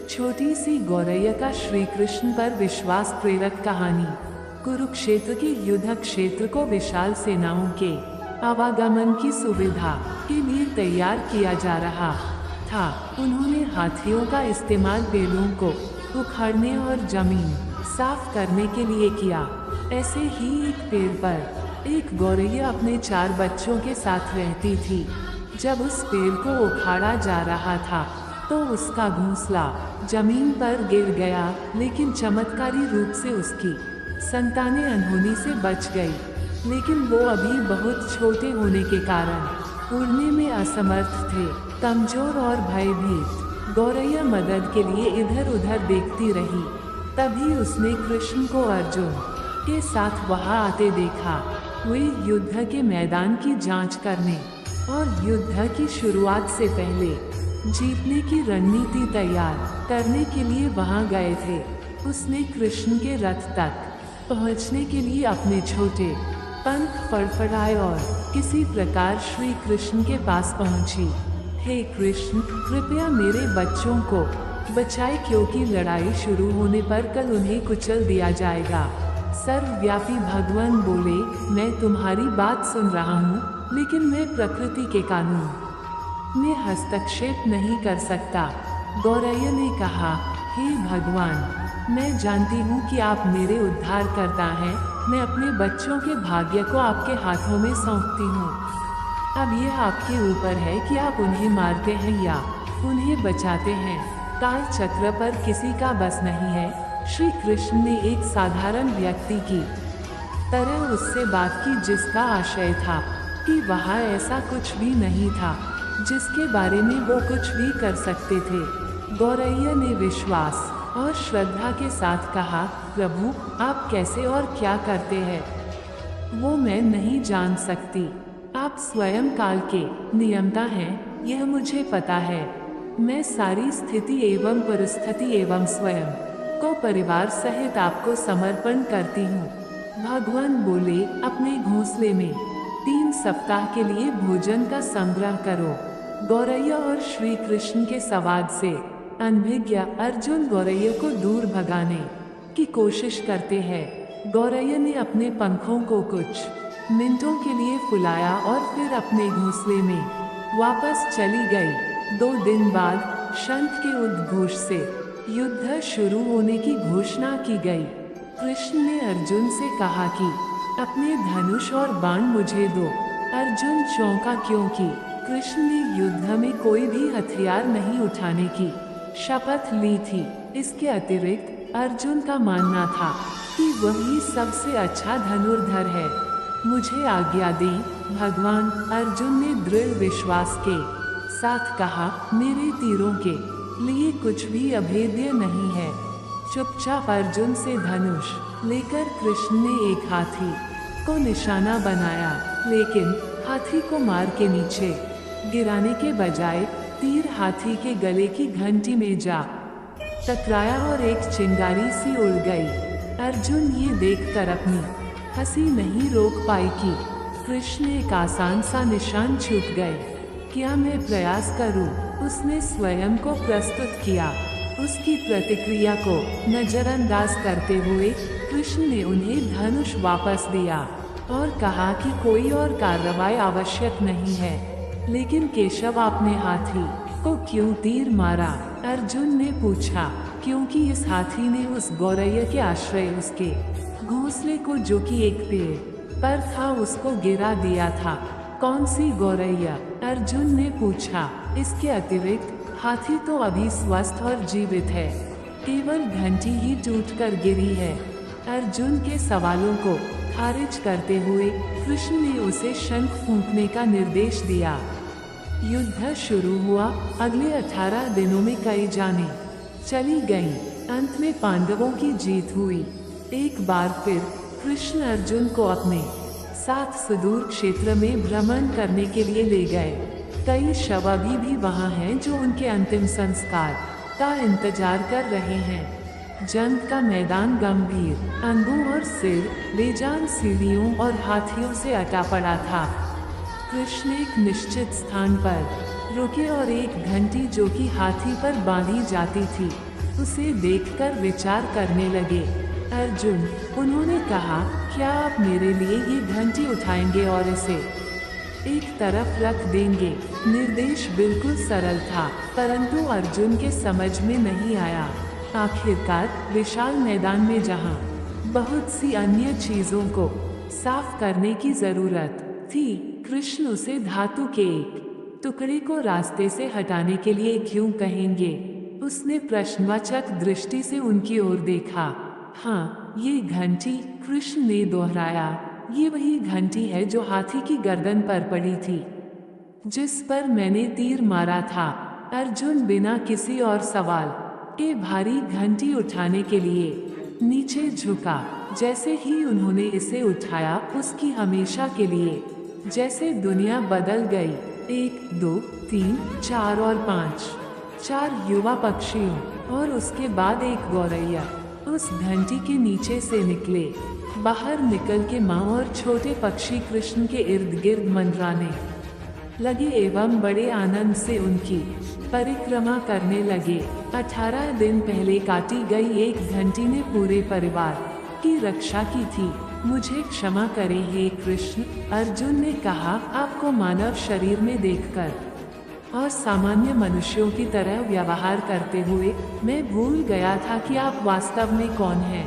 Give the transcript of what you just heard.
छोटी सी गौरैया का श्री कृष्ण पर विश्वास प्रेरक कहानी। कुरुक्षेत्र के युद्ध क्षेत्र को विशाल सेनाओं के आवागमन की सुविधा के लिए तैयार किया जा रहा था। उन्होंने हाथियों का इस्तेमाल पेड़ों को उखाड़ने और जमीन साफ करने के लिए किया। ऐसे ही एक पेड़ पर एक गौरैया अपने 4 बच्चों के साथ रहती थी। जब उस पेड़ को उखाड़ा जा रहा था तो उसका घोंसला जमीन पर गिर गया, लेकिन चमत्कारी रूप से उसकी संतानें अनहोनी से बच गई। लेकिन वो अभी बहुत छोटे होने के कारण उड़ने में असमर्थ थे, कमजोर और भयभीत। गौरैया मदद के लिए इधर उधर देखती रही। तभी उसने कृष्ण को अर्जुन के साथ वहां आते देखा। वे युद्ध के मैदान की जांच करने और युद्ध की शुरुआत से पहले जीतने की रणनीति तैयार करने के लिए वहां गए थे। उसने कृष्ण के रथ तक पहुंचने के लिए अपने छोटे पंख फड़फड़ाए और किसी प्रकार श्री कृष्ण के पास पहुंची। हे कृष्ण, कृपया मेरे बच्चों को बचाए, क्योंकि लड़ाई शुरू होने पर कल उन्हें कुचल दिया जाएगा। सर्वव्यापी भगवान बोले, मैं तुम्हारी बात सुन रहा हूँ, लेकिन मैं प्रकृति के कानून में हस्तक्षेप नहीं कर सकता। गौरैया ने कहा, हे भगवान, मैं जानती हूँ कि आप मेरे उद्धार करता हैं। मैं अपने बच्चों के भाग्य को आपके हाथों में सौंपती हूँ। अब यह आपके ऊपर है कि आप उन्हें मारते हैं या उन्हें बचाते हैं। काल चक्र पर किसी का बस नहीं है। श्री कृष्ण ने एक साधारण व्यक्ति की तरह उससे बात की, जिसका आशय था कि वहाँ ऐसा कुछ भी नहीं था जिसके बारे में वो कुछ भी कर सकते थे। गौरैया ने विश्वास और श्रद्धा के साथ कहा, प्रभु, आप कैसे और क्या करते हैं वो मैं नहीं जान सकती। आप स्वयं काल के नियंता हैं, यह मुझे पता है। मैं सारी स्थिति एवं परिस्थिति एवं स्वयं को परिवार सहित आपको समर्पण करती हूँ। भगवान बोले, अपने घोंसले में 3 सप्ताह के लिए भोजन का संग्रह करो। गौरैया और श्री कृष्ण के संवाद से अनभिज्ञ अर्जुन गौरैया को दूर भगाने की कोशिश करते हैं। गौरैया ने अपने पंखों को कुछ मिनटों के लिए फुलाया और फिर अपने घोंसले में वापस चली गई। 2 दिन बाद शंख के उद्घोष से युद्ध शुरू होने की घोषणा की गई। कृष्ण ने अर्जुन से कहा कि अपने धनुष और बाण मुझे दो। अर्जुन चौंका, क्योंकि कृष्ण ने युद्ध में कोई भी हथियार नहीं उठाने की शपथ ली थी। इसके अतिरिक्त अर्जुन का मानना था कि वही सबसे अच्छा धनुर्धर है। मुझे आज्ञा दी भगवान, अर्जुन ने दृढ़ विश्वास के साथ कहा। मेरे तीरों के लिए कुछ भी अभेद्य नहीं है। चुपचाप अर्जुन से धनुष लेकर कृष्ण ने एक हाथी को निशाना बनाया, लेकिन हाथी को मार के नीचे गिराने के बजाय तीर हाथी के गले की घंटी में जा टकराया और एक चिंगारी सी उड़ गई। अर्जुन ये देखकर अपनी हंसी नहीं रोक पाई कि कृष्ण एक आसान सा निशान चूक गए। क्या मैं प्रयास करूं? उसने स्वयं को प्रस्तुत किया। उसकी प्रतिक्रिया को नजरअंदाज करते हुए कृष्ण ने उन्हें धनुष वापस दिया और कहा कि कोई और कार्रवाई आवश्यक नहीं है। लेकिन केशव, आपने हाथी को क्यों तीर मारा? अर्जुन ने पूछा। क्योंकि इस हाथी ने उस गौरैया के आश्रय उसके घोंसले को, जो कि एक पेड़ पर था, उसको गिरा दिया था। कौन सी गौरैया? अर्जुन ने पूछा। इसके अतिरिक्त हाथी तो अभी स्वस्थ और जीवित है, केवल घंटी ही टूटकर गिरी है। अर्जुन के सवालों को खारिज करते हुए कृष्ण ने उसे शंख फूंकने का निर्देश दिया। युद्ध शुरू हुआ। अगले 18 दिनों में कई जानें चली गईं। अंत में पांडवों की जीत हुई। एक बार फिर कृष्ण अर्जुन को अपने साथ सुदूर क्षेत्र में भ्रमण करने के लिए ले गए। कई शव अभी भी वहाँ हैं जो उनके अंतिम संस्कार का इंतजार कर रहे हैं। जंग का मैदान गंभीर, अंगों और सिर बेजान सीढ़ियों और हाथियों से अटा पड़ा था। कृष्ण एक निश्चित स्थान पर रुके और एक घंटी, जो कि हाथी पर बांधी जाती थी, उसे देखकर विचार करने लगे। अर्जुन, उन्होंने कहा, क्या आप मेरे लिए ये घंटी उठाएंगे और इसे एक तरफ रख देंगे? निर्देश बिल्कुल सरल था, परंतु अर्जुन के समझ में नहीं आया। आखिरकार विशाल मैदान में जहाँ बहुत सी अन्य चीजों को साफ करने की जरूरत थी, कृष्ण उसे धातु के एक टुकड़े को रास्ते से हटाने के लिए क्यों कहेंगे? उसने प्रश्नवाचक दृष्टि से उनकी ओर देखा। हाँ, ये घंटी, कृष्ण ने दोहराया, ये वही घंटी है जो हाथी की गर्दन पर पड़ी थी, जिस पर मैंने तीर मारा था। अर्जुन बिना किसी और सवाल के भारी घंटी उठाने के लिए नीचे झुका। जैसे ही उन्होंने इसे उठाया, उसकी हमेशा के लिए जैसे दुनिया बदल गई। 1, 2, 3, 4 और 5, 4 युवा पक्षियों और उसके बाद एक गौरैया उस घंटी के नीचे से निकले। बाहर निकल के माँ और छोटे पक्षी कृष्ण के इर्द गिर्द मंडराने लगे एवं बड़े आनंद से उनकी परिक्रमा करने लगे। 18 दिन पहले काटी गई एक घंटी ने पूरे परिवार की रक्षा की थी। मुझे क्षमा करें हे कृष्ण, अर्जुन ने कहा। आपको मानव शरीर में देखकर और सामान्य मनुष्यों की तरह व्यवहार करते हुए मैं भूल गया था कि आप वास्तव में कौन हैं।